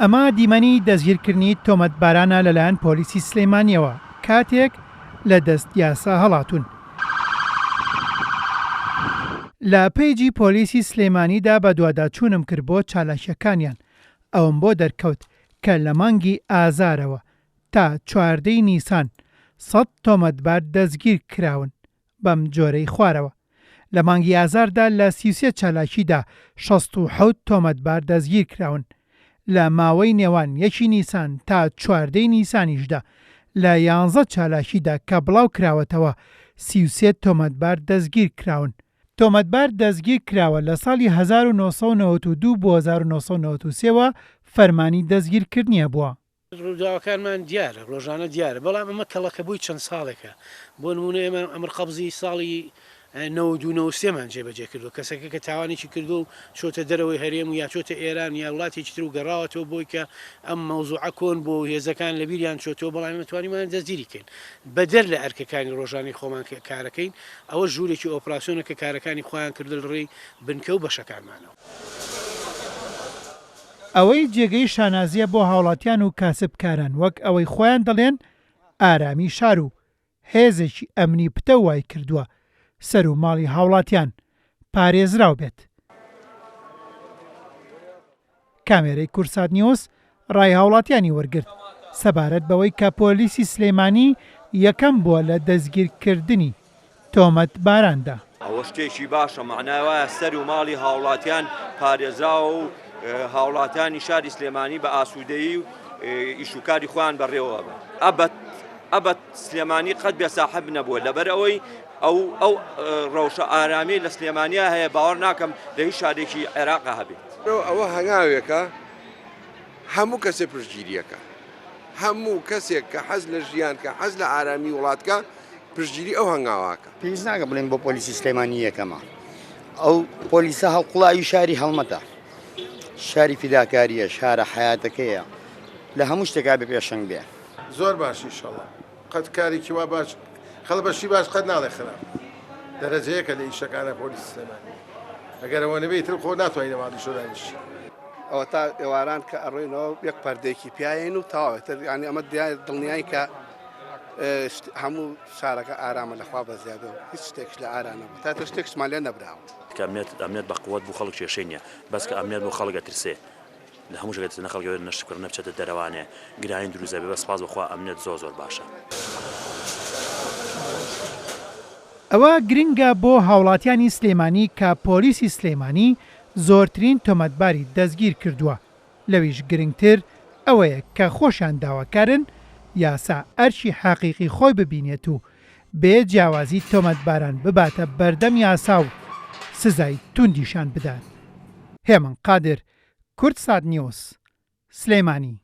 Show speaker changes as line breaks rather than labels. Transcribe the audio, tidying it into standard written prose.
ئەمە دیمەنی دەستگیرکردنی تۆمەتبارانە لەلایەن پۆلیسی سلێمانیەوە کاتێک لە دەست یاسا هەڵاتون. لە پەیجی پۆلیسی سلێمانیدا بە دوواداچوونم کرد بۆ چالاکیەکانیان. ئەوم بۆ دەرکەوت کە لە مانگی ئازارەوە تا 14 نیسان 100 تۆمەتبار دەستگیر کراون بەم جۆرەی خوارەوە. لە مانگی ئازاردا لە 33 چالاکیدا 67 تۆمەتبار دەستگیر کراون. لە ماوەی نێوان 1 نیسان تا 14 نیسانیشدا لە 11 چالاکیدا کە بڵاو کراوەتەوە 33 تۆمەتبار دەستگیر کراون. تۆمەتبار دەستگیر کراوە لە ساڵی 1992 بۆ 1993ەوە فەرمانی دەستگیرکردنیە بووە.
ڕووداوەکانمان دیارە ڕۆژانە دیارە، بەڵام ئەمە کەڵەکە بووی چەند ساڵێکە. بۆ نمونە ئێمە ئەمر قەبزی ساڵی 92-93مان جێبەجێ کردو، کەسێکە کە تاوانێکی کردو و چۆتە دەرەوەی هەرێم و یا چۆتە ئێران یا وڵاتێکی تر و گەڕاوەتەوە بۆی کە ئەم مەوزوعە کۆن بۆ هێزەکان لە بیریان چۆتەوە، بەڵام مەتوانیمان دەستگیریکەین بەدەر لە ئەرکەکانی ڕۆژانی خۆمان کارەکەین. ئەوە ژوورێکی ئۆپراسیۆنە کە کارەکانی خۆیان کردل ڕێی بنکە و بەشەکانمانەوە.
ئەوەی جێگەی شانازیە بۆ هاوڵاتیان و کاسبکاران وەک ئەوەی خۆیان دەڵێن ئارامی شار و هێزێکی ئەمنی پتە وای کردووە سەر و ماڵی هاوڵاتیان پارێزراو بێت. کامێرەی کورسات نیوز ڕای هاوڵاتیانی وەرگرت سەبارەت بەوەی کە پۆلیسی سلێمانی یەکەم بووە لە دەستگیرکردنی تۆمەتباراندا.
ئەوە شتێکی باشە، معناوایە سەر و ماڵی هاوڵاتیان پارێزراوە و هاوڵاتیانی شاری سلێمانی بە ئاسوودەیی و ئیشوکاری خۆیان بەڕێوە بن. ئەبەت سلێمانی قەت بێ ساحب نەبووە، لەبەر ئەوەی ئەو ڕەوشە ئارامی لە سلێمانیا هەیە، باوەڕ ناکەم لە هیچ شارێکی عێراقا هەبێت.
ئەوە هەنگاوێکە هەموو کەسێ پشتگیریەکە، هەموو کەسێک کە حەز لە ژیان کە حەز لە ئارامی وڵاتکە پشتگیری ئەو هەنگاواکە.
پێویست ناکە بڵێن بۆ پۆلیسی سلێمانی یەکەمە، ئەو پۆلیسە هەڵقوڵایی شاری هەڵمەتە، شاری فیداکاریە، شارە حیاتەکەیە، لە هەموو شتێکا بێ پێشنگ بێ.
زۆر باشی ئینشەڵڵا، قەت کارێکی وا باش خەڵ بەشی باش قەت ناڵێ خراپ، دەرەجەیەکە لە ئیشەکانە پۆلیسی سلێمانی. ئەگەر ئەوە نەبێت تر خۆ ناتوانین ماڵی شۆ دانیشی.
ئەوە تا ئێواران کە ئەڕۆینەوە یەک پەردەیەکی پیاین و تەواوێتر، یعنی ئەمە دڵنیایی کە هەموو شارەکە ئارامە لەخوا بە زیادەوە، هیچ شتێکش لە ئاران نەبوو، تا تۆ شتێکشمان لێ نەبراوە.
ئەمنیەت بە قووەت بوو، خەڵک کێشەی نییە، بەس کە ئەمنیەت بۆ خەڵک ئەترسێ لە هەموو شتێک خەڵک نەشتکردن نەبچێتە دەرەوانێ گرانی دروستە بێ، بە سپاس بەخوا ئەمنیەت زۆر باشە.
ئەوە گرنگە بۆ هاوڵاتیانی سلێمانی کە پۆلیسی سلێمانی زۆرترین تۆمەتباری دەستگیر کردووە. لەویش گرنگتر ئەوەیە کە خۆشیان داواکارن یاسا ئەرشی حەقیقی خۆی ببینێت و بێ جیاوازی تۆمەتباران بباتە بەردەم یاسا و سزای توندیشان بدات. هێمن قادر، کورتسات نیوز، سلێمانی.